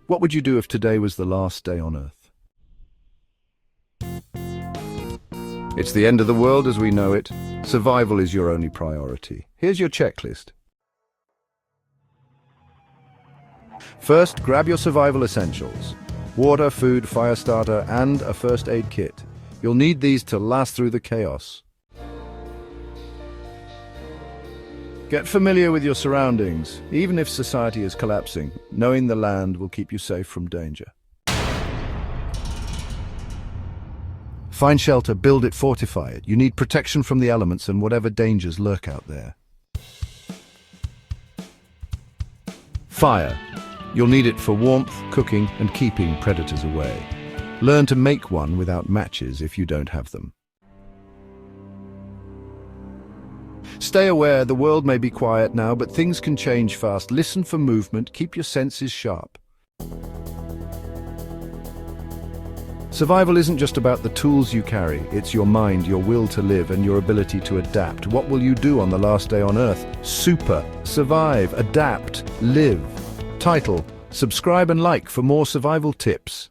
What would you do if today was the last day on Earth? It's the end of the world as we know it. Survival is your only priority. Here's your checklist. First, grab your survival essentials. Water, food, fire starter, and a first aid kit. You'll need these to last through the chaos. Get familiar with your surroundings. Even if society is collapsing, knowing the land will keep you safe from danger. Find shelter, build it, fortify it. You need protection from the elements and whatever dangers lurk out there. Fire. You'll need it for warmth, cooking, and keeping predators away. Learn to make one without matches if you don't have them. Stay aware, the world may be quiet now, but things can change fast. Listen for movement, keep your senses sharp. Survival isn't just about the tools you carry, it's your mind, your will to live, and your ability to adapt. What will you do on the last day on Earth? Survive, adapt, live. Title: Subscribe and like for more survival tips.